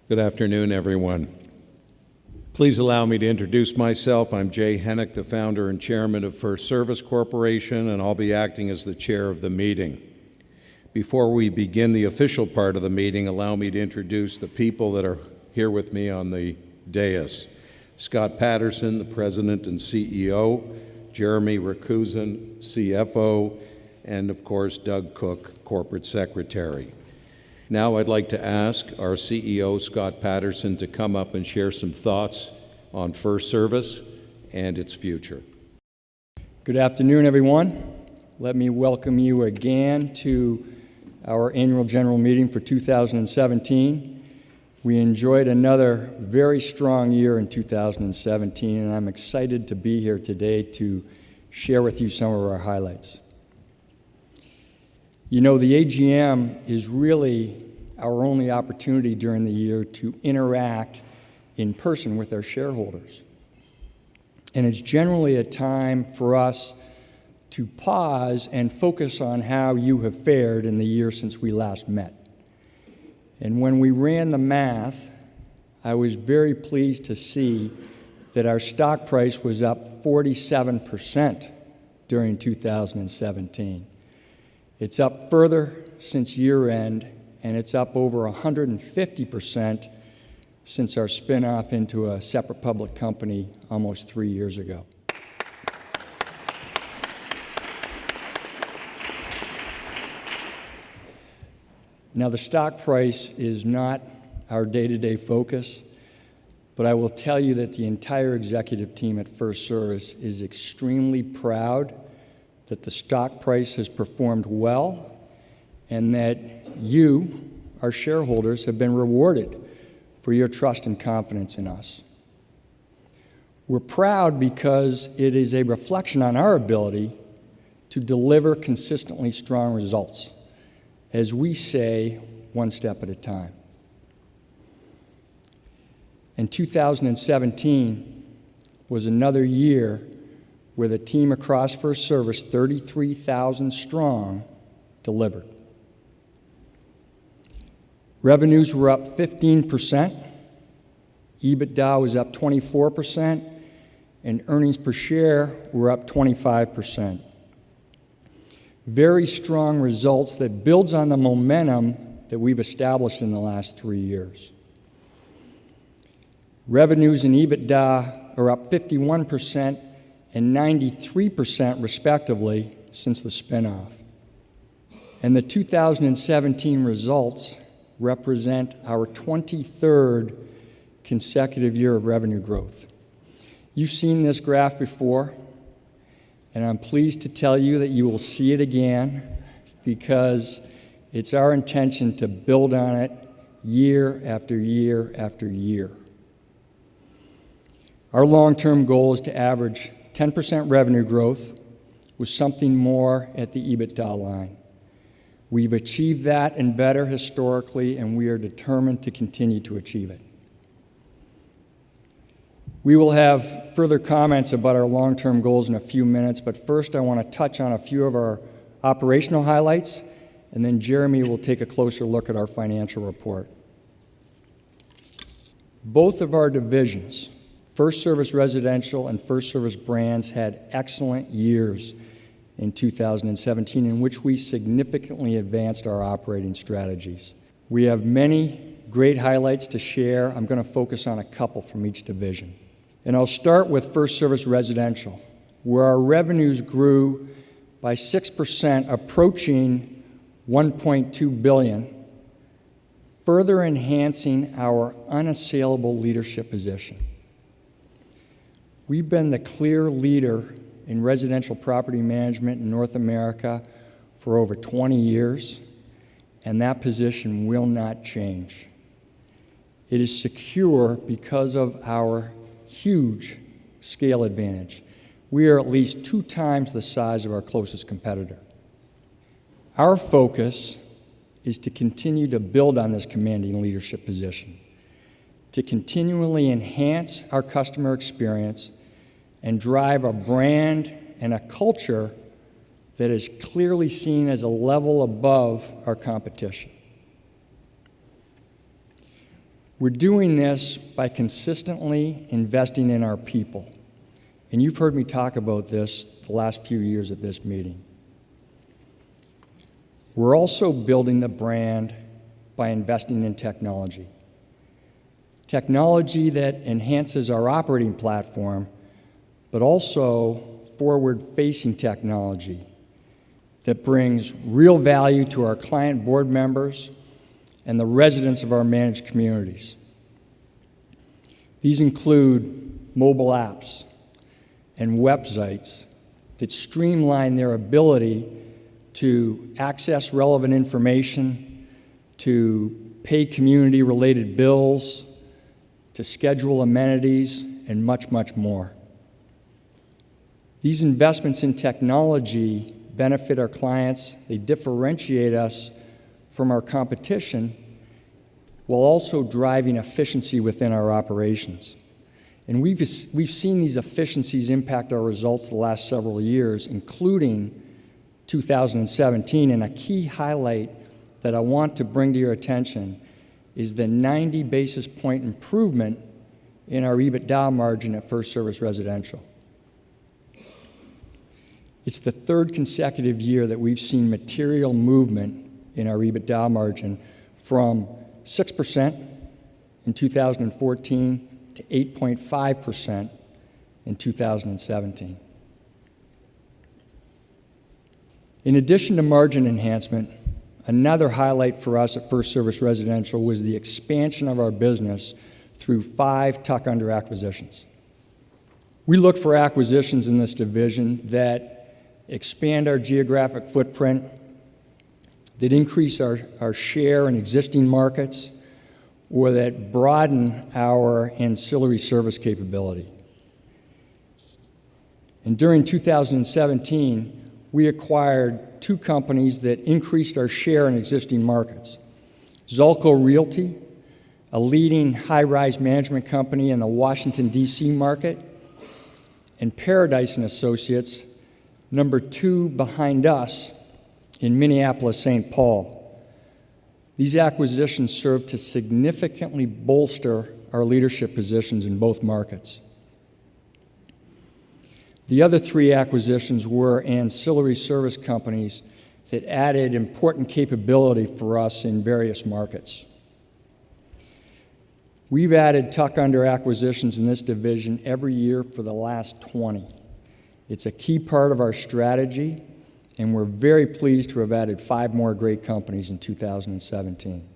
Good afternoon, everyone. Please allow me to introduce myself. I'm Jay Hennick, the founder and chairman of FirstService Corporation, and I'll be acting as the chair of the meeting. Before we begin the official part of the meeting, allow me to introduce the people that are here with me on the dais. Scott Patterson, the president and CEO, Jeremy Rakusin, CFO, and of course, Doug Cook, corporate secretary. Now I'd like to ask our CEO, Scott Patterson, to come up and share some thoughts on FirstService and its future. Good afternoon, everyone. Let me welcome you again to our annual general meeting for 2017. We enjoyed another very strong year in 2017, and I'm excited to be here today to share with you some of our highlights. You know, the AGM is really our only opportunity during the year to interact in person with our shareholders. And it's generally a time for us to pause and focus on how you have fared in the year since we last met. And when we ran the math, I was very pleased to see that our stock price was up 47% during 2017. It's up further since year end, and it's up over 150% since our spin-off into a separate public company almost 3 years ago. Now, the stock price is not our day-to-day focus, but I will tell you that the entire executive team at FirstService is extremely proud that the stock price has performed well and that you, our shareholders, have been rewarded for your trust and confidence in us. We're proud because it is a reflection on our ability to deliver consistently strong results, as we say, one step at a time. And 2017 was another year where the team across FirstService, 33,000 strong, delivered. Revenues were up 15%, EBITDA was up 24%, and earnings per share were up 25%. Very strong results that builds on the momentum that we've established in the last 3 years. Revenues and EBITDA are up 51% and 93% respectively since the spinoff. And the 2017 results represent our 23rd consecutive year of revenue growth. You've seen this graph before, and I'm pleased to tell you that you will see it again because it's our intention to build on it year after year after year. Our long-term goal is to average 10% revenue growth with something more at the EBITDA line. We've achieved that and better historically, and we are determined to continue to achieve it. We will have further comments about our long-term goals in a few minutes, but first I want to touch on a few of our operational highlights, and then Jeremy will take a closer look at our financial report. Both of our divisions, FirstService Residential and FirstService Brands, had excellent years in 2017 in which we significantly advanced our operating strategies. We have many great highlights to share. I'm going to focus on a couple from each division. And I'll start with FirstService Residential, where our revenues grew by 6%, approaching $1.2 billion, further enhancing our unassailable leadership position. We've been the clear leader in residential property management in North America for over 20 years, and that position will not change. It is secure because of our huge scale advantage. We are at least 2 times the size of our closest competitor. Our focus is to continue to build on this commanding leadership position, to continually enhance our customer experience and drive a brand and a culture that is clearly seen as a level above our competition. We're doing this by consistently investing in our people. And you've heard me talk about this the last few years at this meeting. We're also building the brand by investing in technology. Technology that enhances our operating platform, but also forward-facing technology that brings real value to our client board members and the residents of our managed communities. These include mobile apps and websites that streamline their ability to access relevant information, to pay community-related bills, to schedule amenities, and much, much more. These investments in technology benefit our clients. They differentiate us from our competition while also driving efficiency within our operations. And we've seen these efficiencies impact our results the last several years, including 2017. And a key highlight that I want to bring to your attention is the 90 basis point improvement in our EBITDA margin at FirstService Residential. It's the third consecutive year that we've seen material movement in our EBITDA margin from 6% in 2014 to 8.5% in 2017. In addition to margin enhancement, another highlight for us at FirstService Residential was the expansion of our business through 5 tuck-under acquisitions. We look for acquisitions in this division that expand our geographic footprint, that increase our share in existing markets, or that broaden our ancillary service capability. And during 2017, we acquired 2 companies that increased our share in existing markets. Zolco Realty, a leading high-rise management company in the Washington, D.C. market, and Paradise & Associates, number 2 behind us in Minneapolis, St. Paul. These acquisitions serve to significantly bolster our leadership positions in both markets. The other 3 acquisitions were ancillary service companies that added important capability for us in various markets. We've added tuck-under acquisitions in this division every year for the last 20. It's a key part of our strategy, and we're very pleased to have added 5 more great companies in 2017.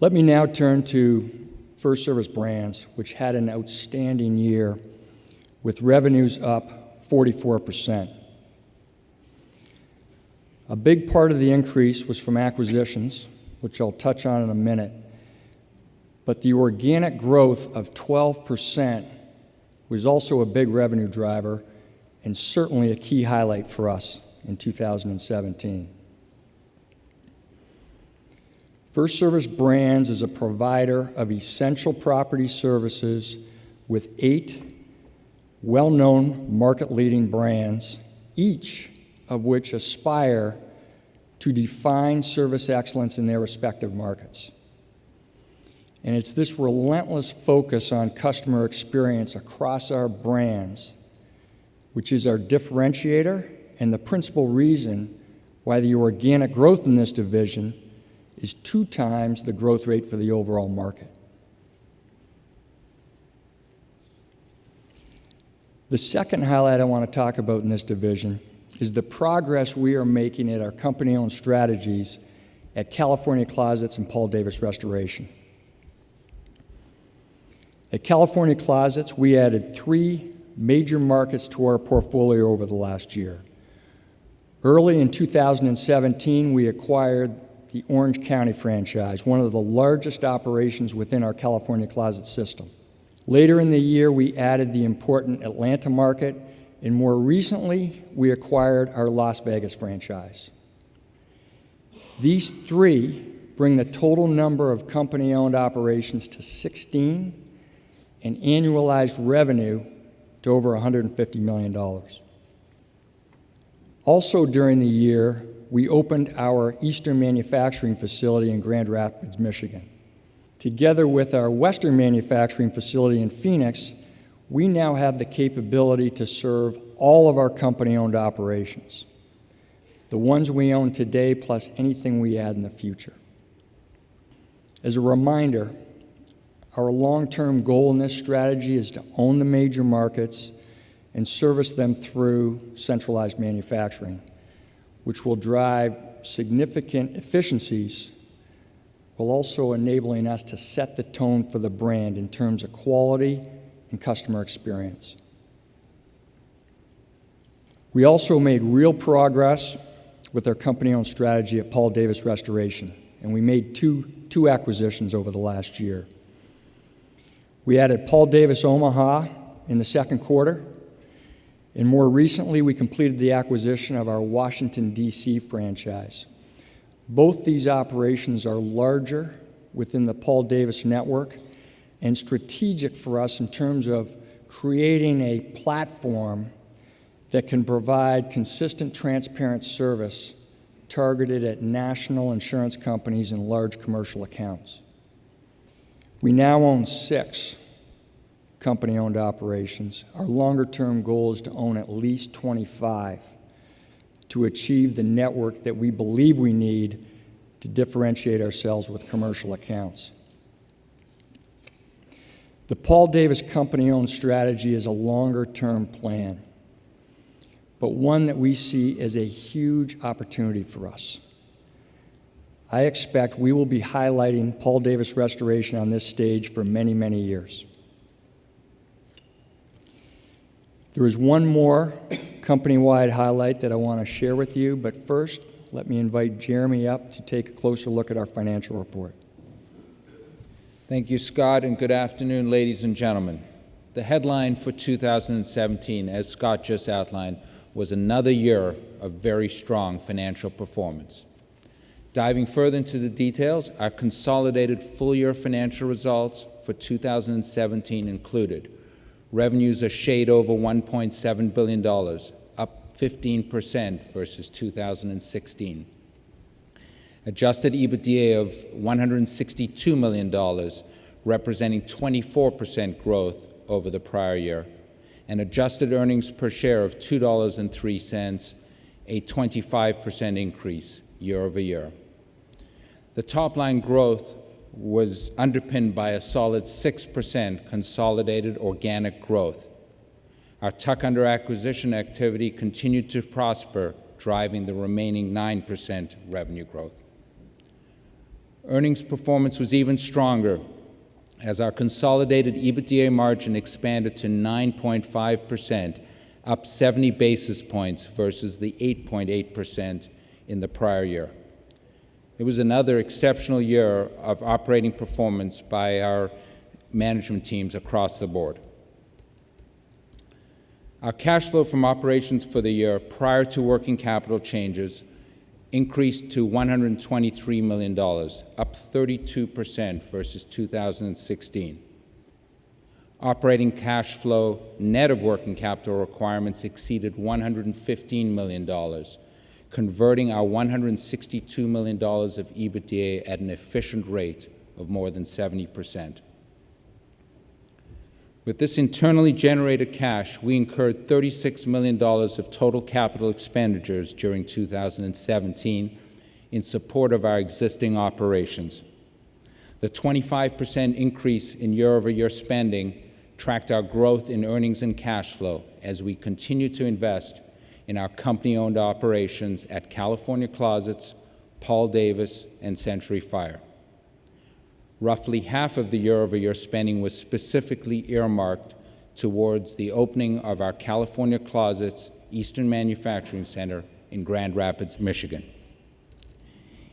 Let me now turn to FirstService Brands, which had an outstanding year with revenues up 44%. A big part of the increase was from acquisitions, which I'll touch on in a minute, but the organic growth of 12% was also a big revenue driver and certainly a key highlight for us in 2017. FirstService Brands is a provider of essential property services with 8 well-known market-leading brands, each of which aspire to define service excellence in their respective markets. And it's this relentless focus on customer experience across our brands which is our differentiator and the principal reason why the organic growth in this division is 2 times the growth rate for the overall market. The second highlight I want to talk about in this division is the progress we are making at our company-owned strategies at California Closets and Paul Davis Restoration. At California Closets, we added 3 major markets to our portfolio over the last year. Early in 2017, we acquired the Orange County franchise, one of the largest operations within our California Closet system. Later in the year, we added the important Atlanta market, and more recently, we acquired our Las Vegas franchise. These 3 bring the total number of company-owned operations to 16 and annualized revenue to over $150 million. Also during the year, we opened our Eastern manufacturing facility in Grand Rapids, Michigan. Together with our Western manufacturing facility in Phoenix, we now have the capability to serve all of our company-owned operations, the ones we own today plus anything we add in the future. As a reminder, our long-term goal in this strategy is to own the major markets and service them through centralized manufacturing, which will drive significant efficiencies while also enabling us to set the tone for the brand in terms of quality and customer experience. We also made real progress with our company-owned strategy at Paul Davis Restoration, and we made two acquisitions over the last year. We added Paul Davis Omaha in the second quarter, and more recently we completed the acquisition of our Washington, D.C. franchise. Both these operations are larger within the Paul Davis network and strategic for us in terms of creating a platform that can provide consistent, transparent service targeted at national insurance companies and large commercial accounts. We now own 6 company-owned operations. Our longer-term goal is to own at least 25 to achieve the network that we believe we need to differentiate ourselves with commercial accounts. The Paul Davis company-owned strategy is a longer-term plan, but one that we see as a huge opportunity for us. I expect we will be highlighting Paul Davis Restoration on this stage for many, many years. There is one more company-wide highlight that I want to share with you, but first, let me invite Jeremy up to take a closer look at our financial report. Thank you, Scott, and good afternoon, ladies and gentlemen. The headline for 2017, as Scott just outlined, was another year of very strong financial performance. Diving further into the details, our consolidated full-year financial results for 2017 included revenues a shade over $1.7 billion, up 15% versus 2016. Adjusted EBITDA of $162 million, representing 24% growth over the prior year, and adjusted earnings per share of $2.03, a 25% increase year over year. The top-line growth was underpinned by a solid 6% consolidated organic growth. Our tuck-under acquisition activity continued to prosper, driving the remaining 9% revenue growth. Earnings performance was even stronger as our consolidated EBITDA margin expanded to 9.5%, up 70 basis points versus the 8.8% in the prior year. It was another exceptional year of operating performance by our management teams across the board. Our cash flow from operations for the year prior to working capital changes increased to $123 million, up 32% versus 2016. Operating cash flow net of working capital requirements exceeded $115 million, converting our $162 million of EBITDA at an efficient rate of more than 70%. With this internally generated cash, we incurred $36 million of total capital expenditures during 2017 in support of our existing operations. The 25% increase in year-over-year spending tracked our growth in earnings and cash flow as we continue to invest in our company-owned operations at California Closets, Paul Davis, and Century Fire. Roughly half of the year-over-year spending was specifically earmarked towards the opening of our California Closets Eastern Manufacturing Center in Grand Rapids, Michigan.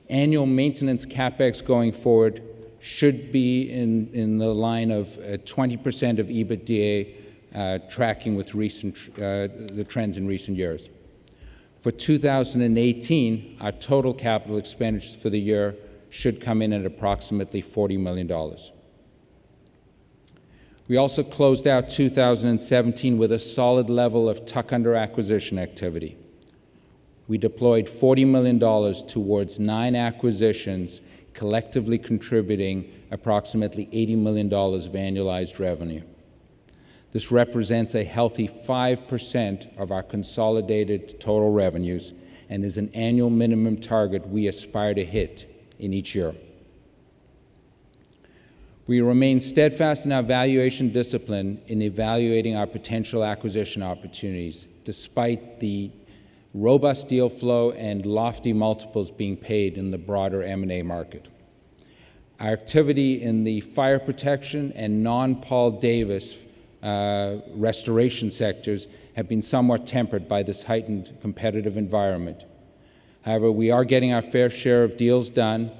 Annual maintenance CapEx going forward should be in the line of 20% of EBITDA, tracking with the trends in recent years. For 2018, our total capital expenditures for the year should come in at approximately $40 million. We also closed out 2017 with a solid level of tuck-under acquisition activity. We deployed $40 million towards 9 acquisitions, collectively contributing approximately $80 million of annualized revenue. This represents a healthy 5% of our consolidated total revenues and is an annual minimum target we aspire to hit in each year. We remain steadfast in our valuation discipline in evaluating our potential acquisition opportunities, despite the robust deal flow and lofty multiples being paid in the broader M&A market. Our activity in the fire protection and non-Paul Davis restoration sectors have been somewhat tempered by this heightened competitive environment. However, we are getting our fair share of deals done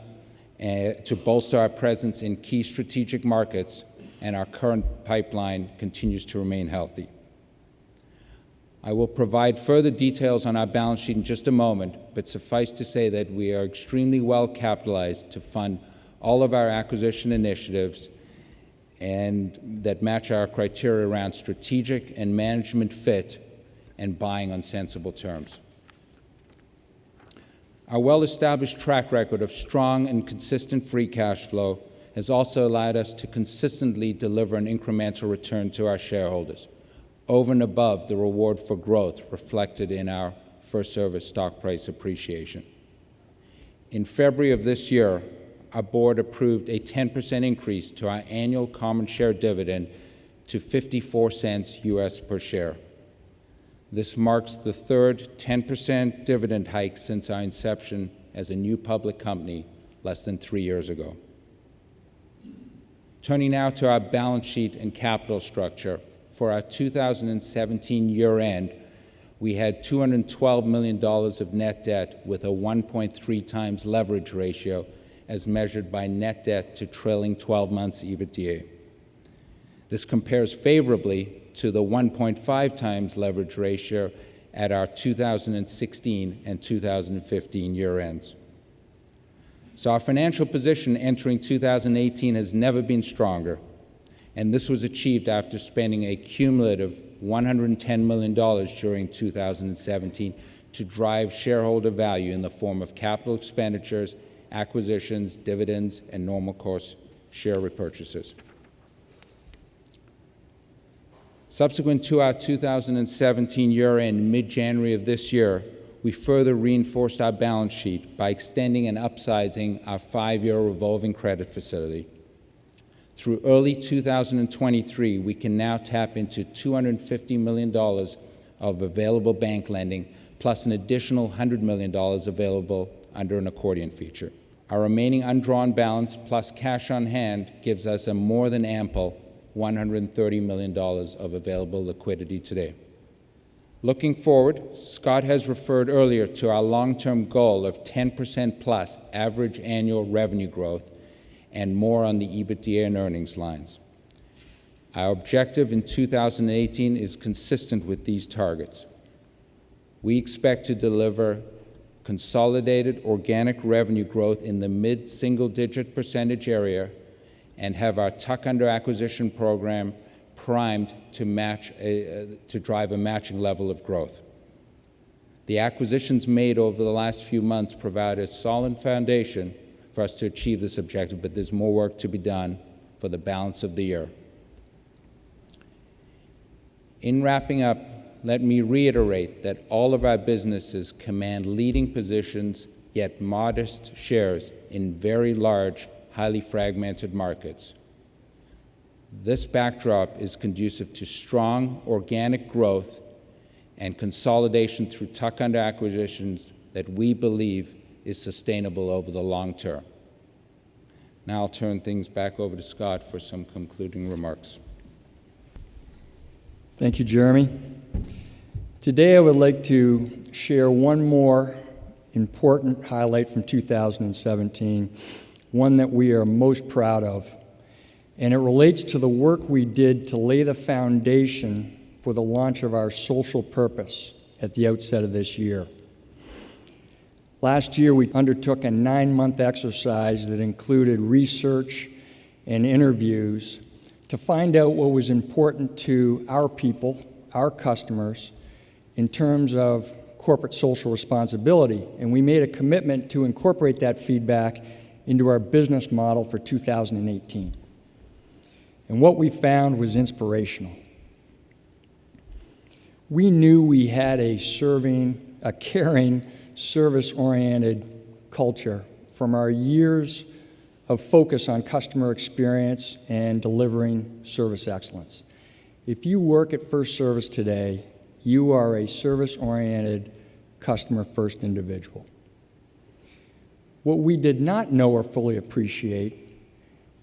to bolster our presence in key strategic markets, and our current pipeline continues to remain healthy. I will provide further details on our balance sheet in just a moment, but suffice to say that we are extremely well capitalized to fund all of our acquisition initiatives and that match our criteria around strategic and management fit and buying on sensible terms. Our well-established track record of strong and consistent free cash flow has also allowed us to consistently deliver an incremental return to our shareholders, over and above the reward for growth reflected in our FirstService stock price appreciation. In February of this year, our board approved a 10% increase to our annual common share dividend to 54 cents US per share. This marks the third 10% dividend hike since our inception as a new public company less than 3 years ago. Turning now to our balance sheet and capital structure. For our 2017 year-end, we had $212 million of net debt with a 1.3 times leverage ratio as measured by net debt to trailing 12 months EBITDA. This compares favorably to the 1.5 times leverage ratio at our 2016 and 2015 year ends. So our financial position entering 2018 has never been stronger, and this was achieved after spending a cumulative $110 million during 2017 to drive shareholder value in the form of capital expenditures, acquisitions, dividends, and normal course share repurchases. Subsequent to our 2017 year-end, mid-January of this year, we further reinforced our balance sheet by extending and upsizing our 5-year revolving credit facility. Through early 2023, we can now tap into $250 million of available bank lending, plus an additional $100 million available under an accordion feature. Our remaining undrawn balance plus cash on hand gives us a more than ample $130 million of available liquidity today. Looking forward, Scott has referred earlier to our long-term goal of 10% plus average annual revenue growth and more on the EBITDA and earnings lines. Our objective in 2018 is consistent with these targets. We expect to deliver consolidated organic revenue growth in the mid-single-digit % area and have our tuck-under acquisition program primed to drive a matching level of growth. The acquisitions made over the last few months provide a solid foundation for us to achieve this objective, but there's more work to be done for the balance of the year. In wrapping up, let me reiterate that all of our businesses command leading positions, yet modest shares in very large, highly fragmented markets. This backdrop is conducive to strong organic growth and consolidation through tuck-under acquisitions that we believe is sustainable over the long term. Now I'll turn things back over to Scott for some concluding remarks. Thank you, Jeremy. Today I would like to share one more important highlight from 2017, one that we are most proud of, and it relates to the work we did to lay the foundation for the launch of our social purpose at the outset of this year. Last year, we undertook a 9-month exercise that included research and interviews to find out what was important to our people, our customers, in terms of corporate social responsibility, and we made a commitment to incorporate that feedback into our business model for 2018. And what we found was inspirational. We knew we had a caring, service-oriented culture from our years of focus on customer experience and delivering service excellence. If you work at FirstService today, you are a service-oriented, customer-first individual. What we did not know or fully appreciate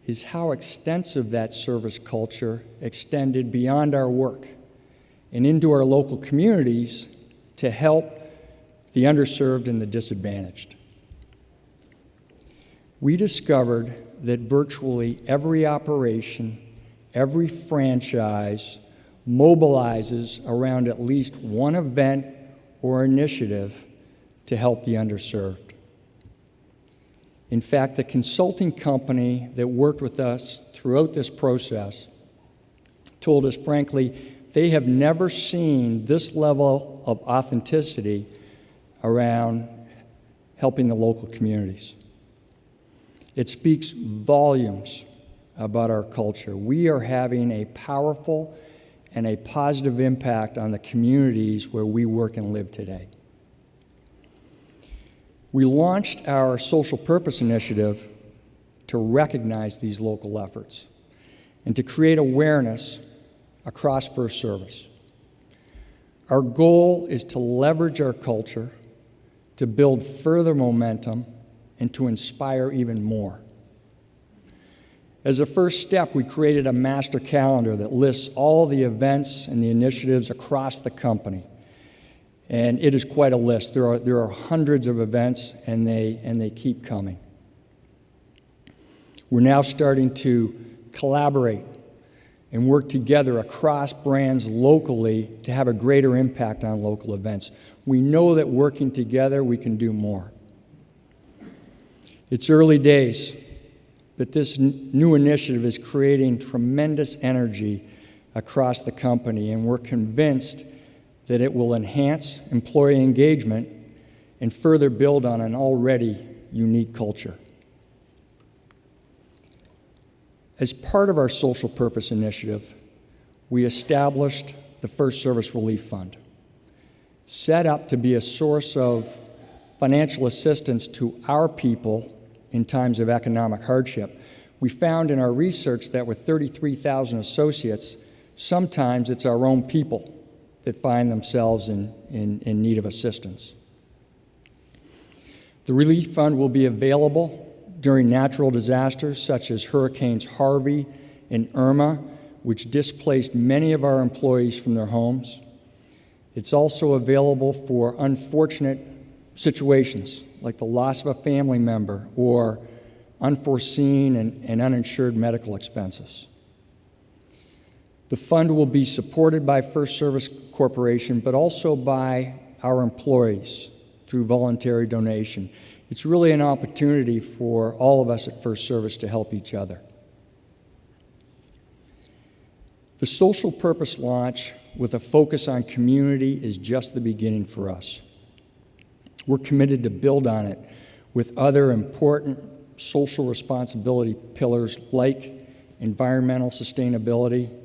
is how extensive that service culture extended beyond our work and into our local communities to help the underserved and the disadvantaged. We discovered that virtually every operation, every franchise mobilizes around at least one event or initiative to help the underserved. In fact, the consulting company that worked with us throughout this process told us, frankly, they have never seen this level of authenticity around helping the local communities. It speaks volumes about our culture. We are having a powerful and a positive impact on the communities where we work and live today. We launched our social purpose initiative to recognize these local efforts and to create awareness across FirstService. Our goal is to leverage our culture to build further momentum and to inspire even more. As a first step, we created a master calendar that lists all the events and the initiatives across the company. And it is quite a list. There are hundreds of events, and they keep coming. We're now starting to collaborate and work together across brands locally to have a greater impact on local events. We know that working together, we can do more. It's early days, but this new initiative is creating tremendous energy across the company, and we're convinced that it will enhance employee engagement and further build on an already unique culture. As part of our social purpose initiative, we established the FirstService Relief Fund, set up to be a source of financial assistance to our people in times of economic hardship. We found in our research that with 33,000 associates, sometimes it's our own people that find themselves in need of assistance. The Relief Fund will be available during natural disasters such as Hurricanes Harvey and Irma, which displaced many of our employees from their homes. It's also available for unfortunate situations like the loss of a family member or unforeseen and uninsured medical expenses. The fund will be supported by FirstService Corporation, but also by our employees through voluntary donation. It's really an opportunity for all of us at FirstService to help each other. The social purpose launch with a focus on community is just the beginning for us. We're committed to build on it with other important social responsibility pillars like environmental sustainability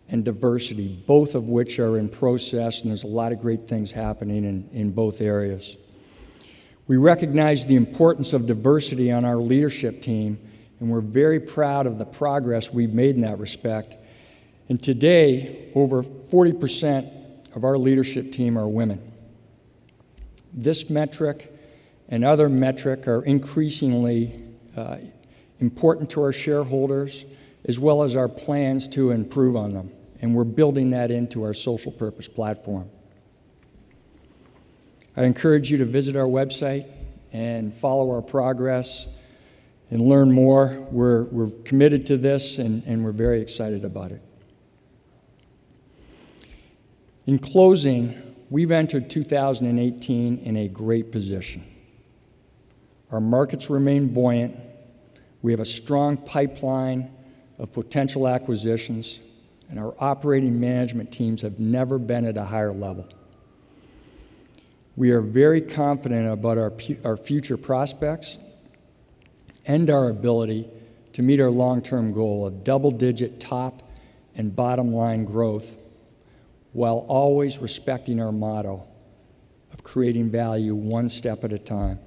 and diversity, both of which are in process, and there's a lot of great things happening in both areas. We recognize the importance of diversity on our leadership team, and we're very proud of the progress we've made in that respect. And today, over 40% of our leadership team are women. This metric and other metric are increasingly important to our shareholders, as well as our plans to improve on them. And we're building that into our social purpose platform. I encourage you to visit our website and follow our progress and learn more. We're committed to this, and we're very excited about it. In closing, we've entered 2018 in a great position. Our markets remain buoyant. We have a strong pipeline of potential acquisitions, and our operating management teams have never been at a higher level. We are very confident about our future prospects and our ability to meet our long-term goal of double-digit top and bottom line growth while always respecting our motto of creating value one step at a time.